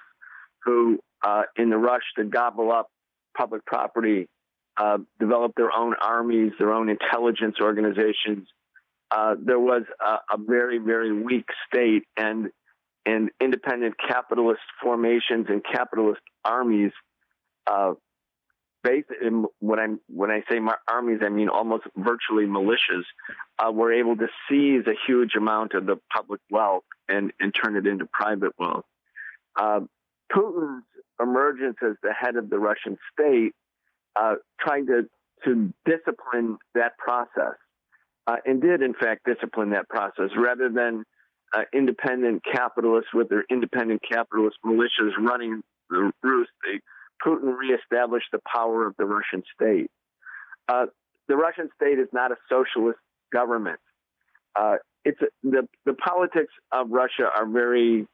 who, in the rush to gobble up public property, developed their own armies, their own intelligence organizations. There was a very, very weak state, and independent capitalist formations and capitalist armies. When I say armies, I mean almost virtually militias. Were able to seize a huge amount of the public wealth and turn it into private wealth. Putin's emergence as the head of the Russian state, trying to discipline that process, and did in fact discipline that process, rather than independent capitalists with their independent capitalist militias running the roost. Putin reestablished the power of the Russian state. The Russian state is not a socialist government. It's the politics of Russia are very,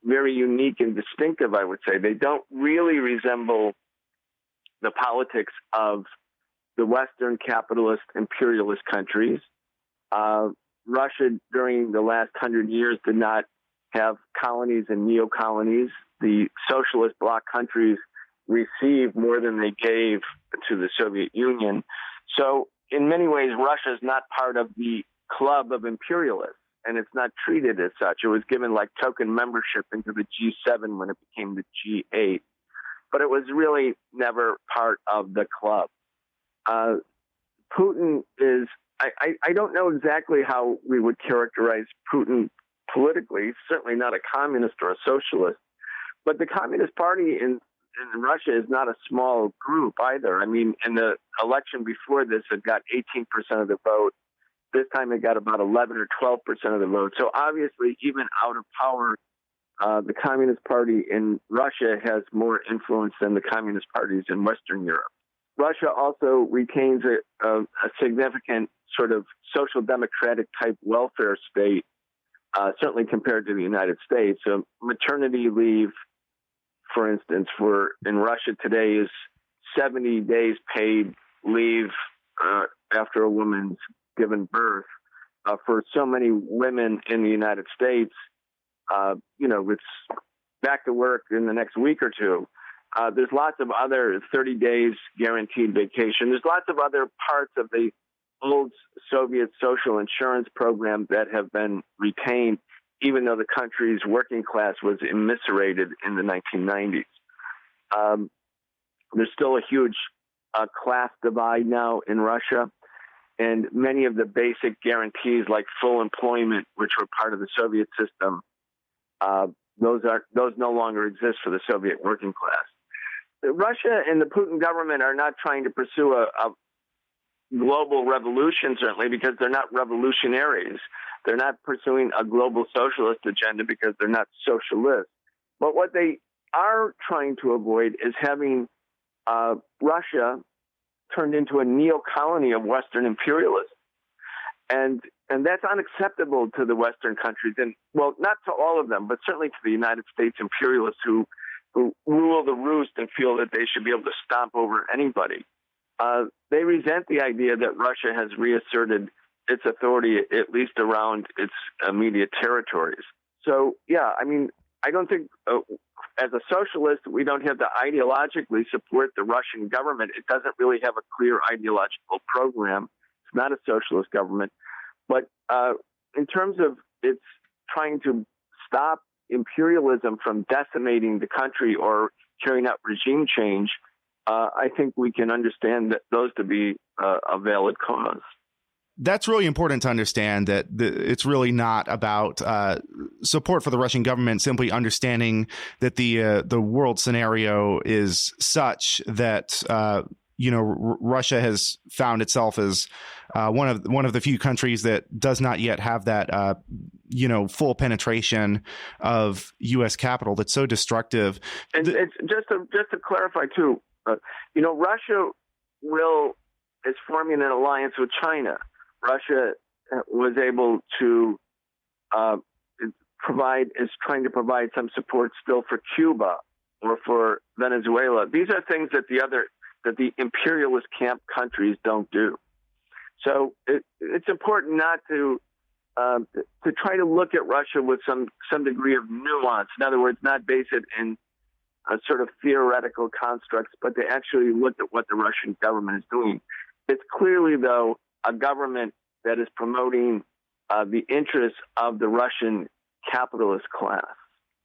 very unique and distinctive, I would say. They don't really resemble the politics of the Western capitalist imperialist countries. Russia, during the last 100 years, did not have colonies and neo-colonies. The socialist bloc countries received more than they gave to the Soviet Union. So in many ways, Russia is not part of the club of imperialists, and it's not treated as such. It was given like token membership into the G7 when it became the G8, but it was really never part of the club. Putin is, I don't know exactly how we would characterize Putin politically. He's certainly not a communist or a socialist, but the Communist Party in Russia is not a small group either. I mean, in the election before this, it got 18% of the vote. This time it got about 11 or 12% of the vote. So obviously, even out of power, the Communist Party in Russia has more influence than the Communist parties in Western Europe. Russia also retains a significant sort of social democratic type welfare state, certainly compared to the United States. So maternity leave, for instance, in Russia today is 70 days paid leave after a woman's given birth. For so many women in the United States, it's back to work in the next week or two. There's lots of other 30 days guaranteed vacation. There's lots of other parts of the old Soviet social insurance program that have been retained, even though the country's working class was immiserated in the 1990s. There's still a huge class divide now in Russia, and many of the basic guarantees like full employment, which were part of the Soviet system, those no longer exist for the Soviet working class. Russia and the Putin government are not trying to pursue a global revolution, certainly, because they're not revolutionaries. They're not pursuing a global socialist agenda because they're not socialists. But what they are trying to avoid is having Russia turned into a neo-colony of Western imperialism. And that's unacceptable to the Western countries, and well, not to all of them, but certainly to the United States imperialists who rule the roost and feel that they should be able to stomp over anybody. They resent the idea that Russia has reasserted its authority, at least around its immediate territories. So, yeah, I mean, I don't think, as a socialist, we don't have to ideologically support the Russian government. It doesn't really have a clear ideological program. It's not a socialist government. But in terms of its trying to stop imperialism from decimating the country or carrying out regime change, I think we can understand those to be a valid cause. That's really important to understand, that it's really not about support for the Russian government, simply understanding that the world scenario is such that Russia has found itself as one of the few countries that does not yet have that full penetration of U.S. capital that's so destructive. And it's just to clarify too, Russia is forming an alliance with China. Russia was able to is trying to provide some support still for Cuba. or for Venezuela. These are things that the imperialist camp countries don't do. So it's important not to try to look at Russia with some degree of nuance. In other words, not base it in sort of theoretical constructs, but to actually look at what the Russian government is doing. It's clearly, though, a government that is promoting the interests of the Russian capitalist class.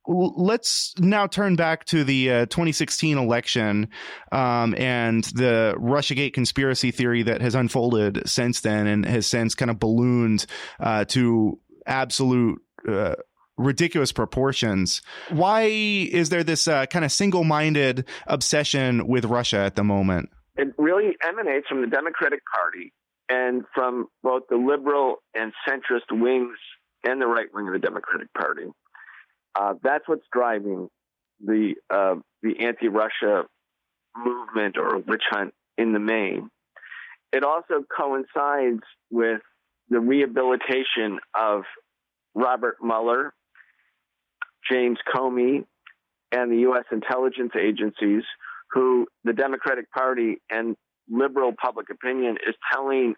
Let's now turn back to the 2016 election and the Russiagate conspiracy theory that has unfolded since then and has since kind of ballooned to absolute ridiculous proportions. Why is there this kind of single-minded obsession with Russia at the moment? It really emanates from the Democratic Party and from both the liberal and centrist wings and the right wing of the Democratic Party. That's what's driving the anti-Russia movement or witch hunt in the main. It also coincides with the rehabilitation of Robert Mueller, James Comey, and the U.S. intelligence agencies, who the Democratic Party and liberal public opinion is telling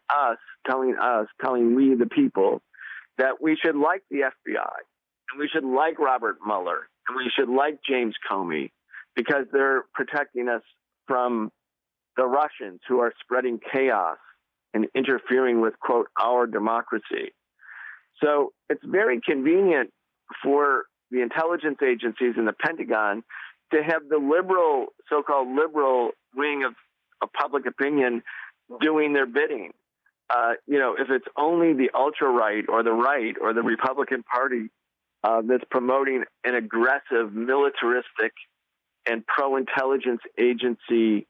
we the people, that we should like the FBI, and we should like Robert Mueller, and we should like James Comey, because they're protecting us from the Russians who are spreading chaos and interfering with, quote, our democracy. So it's very convenient for the intelligence agencies and the Pentagon to have the liberal, so-called liberal wing of public opinion doing their bidding. If it's only the ultra-right or the Republican Party that's promoting an aggressive, militaristic, and pro-intelligence agency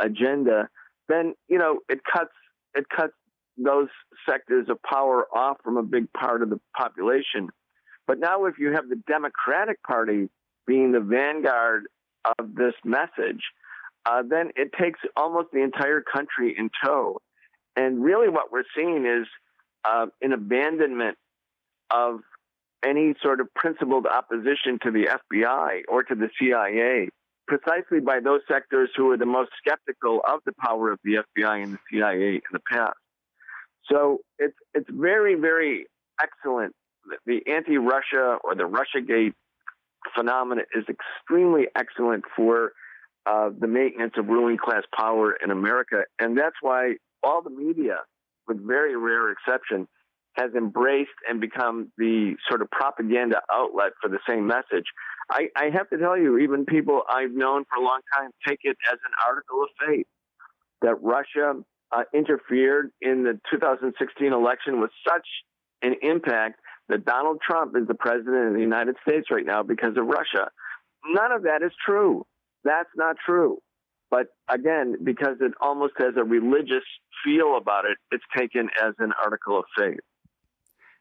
agenda, then it cuts those sectors of power off from a big part of the population. But now, if you have the Democratic Party being the vanguard of this message, then it takes almost the entire country in tow. And really, what we're seeing is an abandonment of any sort of principled opposition to the FBI or to the CIA, precisely by those sectors who are the most skeptical of the power of the FBI and the CIA in the past. So it's very, very excellent. The anti-Russia or the Russiagate phenomena is extremely excellent for the maintenance of ruling class power in America. And that's why all the media, with very rare exception, has embraced and become the sort of propaganda outlet for the same message. I have to tell you, even people I've known for a long time take it as an article of faith that Russia interfered in the 2016 election with such an impact that Donald Trump is the president of the United States right now because of Russia. None of that is true. That's not true. But again, because it almost has a religious feel about it, it's taken as an article of faith.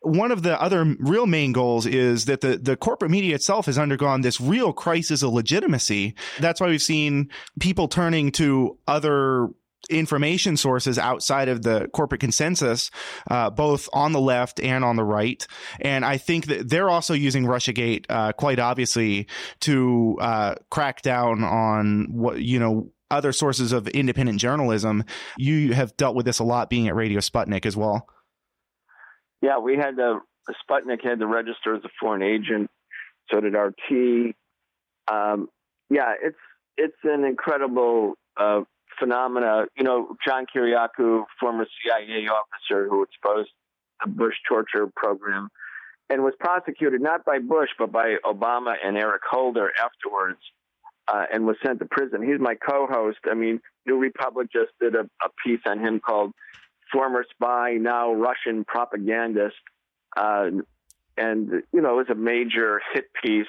One of the other real main goals is that the corporate media itself has undergone this real crisis of legitimacy. That's why we've seen people turning to other information sources outside of the corporate consensus, both on the left and on the right. And I think that they're also using Russiagate quite obviously to crack down on other sources of independent journalism. You have dealt with this a lot being at Radio Sputnik as well. Yeah, we had Sputnik had to register as a foreign agent. So did RT. It's an incredible phenomena. John Kiriakou, former CIA officer who exposed the Bush torture program and was prosecuted not by Bush, but by Obama and Eric Holder afterwards, and was sent to prison. He's my co-host. New Republic just did a piece on him called Former Spy, Now Russian Propagandist. And it was a major hit piece.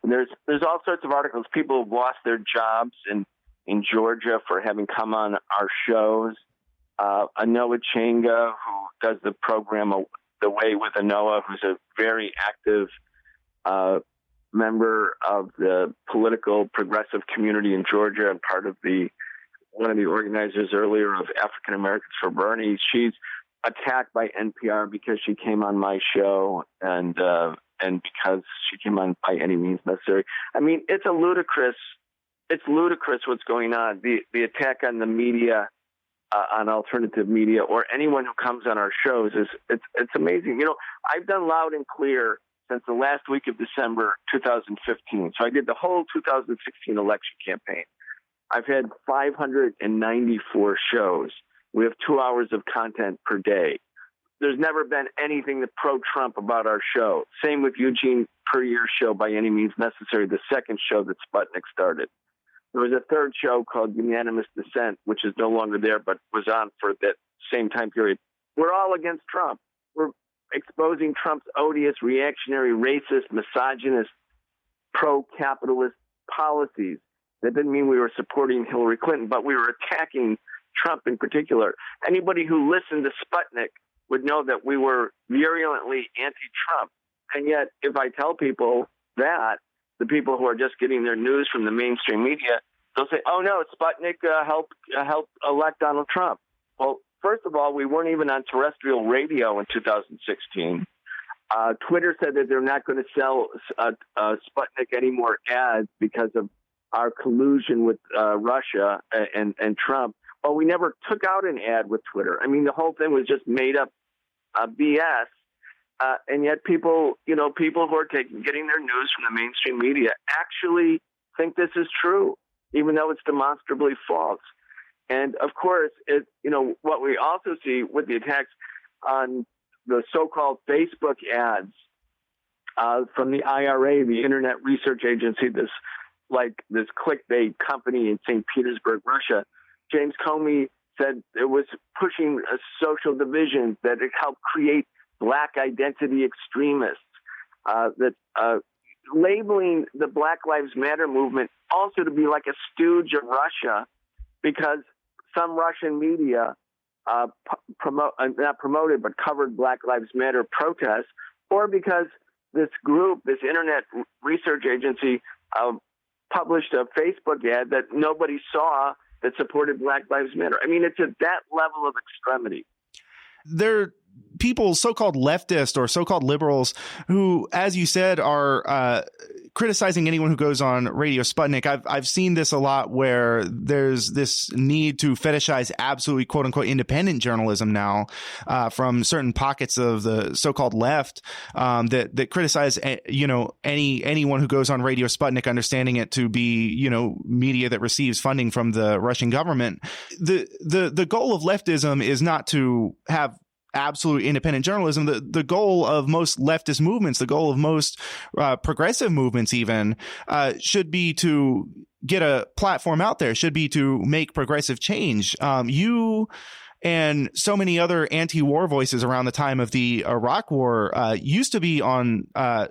There's all sorts of articles. People have lost their jobs in Georgia for having come on our shows. Anoa Chenga, who does the program The Way with Anoa, who's a very active member of the political progressive community in Georgia and part of one of the organizers earlier of African Americans for Bernie. She's attacked by NPR because she came on my show and and because she came on By Any Means Necessary. I mean, it's ludicrous what's going on. The attack on the media, on alternative media, or anyone who comes on our shows it's amazing. You know, I've done Loud and Clear since the last week of December 2015. So I did the whole 2016 election campaign. I've had 594 shows. We have 2 hours of content per day. There's never been anything pro-Trump about our show. Same with Eugene Puryear's show, By Any Means Necessary, the second show that Sputnik started. There was a third show called Unanimous Dissent, which is no longer there, but was on for that same time period. We're all against Trump. We're exposing Trump's odious, reactionary, racist, misogynist, pro-capitalist policies. That didn't mean we were supporting Hillary Clinton, but we were attacking Trump in particular. Anybody who listened to Sputnik would know that we were virulently anti-Trump. And yet, if I tell people that, the people who are just getting their news from the mainstream media, they'll say, oh, no, Sputnik helped elect Donald Trump. Well, first of all, we weren't even on terrestrial radio in 2016. Twitter said that they're not going to sell Sputnik any more ads because of our collusion with Russia and Trump. Well, we never took out an ad with Twitter. I mean, the whole thing was just made up BS. And yet people who are getting their news from the mainstream media actually think this is true, even though it's demonstrably false. And of course, what we also see with the attacks on the so-called Facebook ads from the IRA, the Internet Research Agency, this clickbait company in St. Petersburg, Russia. James Comey said it was pushing a social division, that it helped create Black identity extremists, that labeling the Black Lives Matter movement also to be like a stooge of Russia, because some Russian media not promoted but covered Black Lives Matter protests, or because this group, this Internet Research Agency, published a Facebook ad that nobody saw that supported Black Lives Matter. I mean, it's at that level of extremity. There people, so-called leftists or so-called liberals, who, as you said, are criticizing anyone who goes on Radio Sputnik. I've seen this a lot, where there's this need to fetishize absolutely quote unquote independent journalism now from certain pockets of the so-called left that criticize anyone who goes on Radio Sputnik, understanding it to be media that receives funding from the Russian government. The goal of leftism is not to have absolute independent journalism. The goal of most leftist movements, the goal of most progressive movements even, should be to get a platform out there, should be to make progressive change. You and so many other anti-war voices around the time of the Iraq War used to be on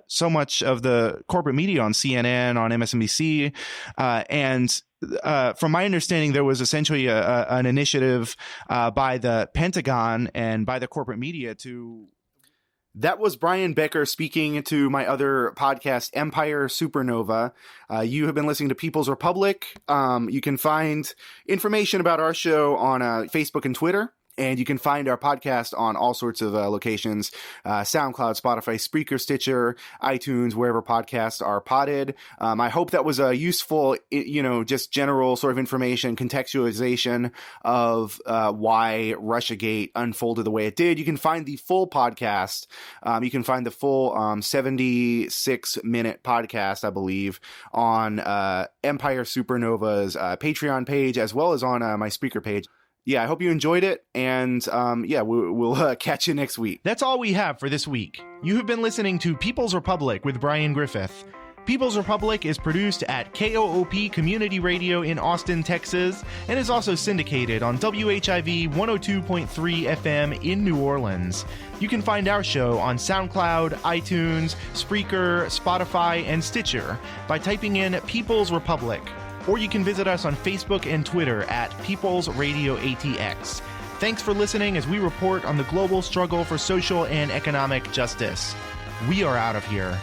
so much of the corporate media, on CNN, on MSNBC, and from my understanding, there was essentially an initiative by the Pentagon and by the corporate media to... That was Brian Becker speaking to my other podcast, Empire Supernova. You have been listening to People's Republic. You can find information about our show on Facebook and Twitter. And you can find our podcast on all sorts of locations, SoundCloud, Spotify, Spreaker, Stitcher, iTunes, wherever podcasts are podded. I hope that was a useful, just general sort of information, contextualization of why Russiagate unfolded the way it did. You can find the full podcast. You can find the full 76-minute podcast, I believe, on Empire Supernova's Patreon page, as well as on my Spreaker page. Yeah, I hope you enjoyed it, and we'll catch you next week. That's all we have for this week. You have been listening to People's Republic with Brian Griffith. People's Republic is produced at KOOP Community Radio in Austin, Texas, and is also syndicated on WHIV 102.3 FM in New Orleans. You can find our show on SoundCloud, iTunes, Spreaker, Spotify, and Stitcher by typing in People's Republic. Or you can visit us on Facebook and Twitter at People's Radio ATX. Thanks for listening as we report on the global struggle for social and economic justice. We are out of here.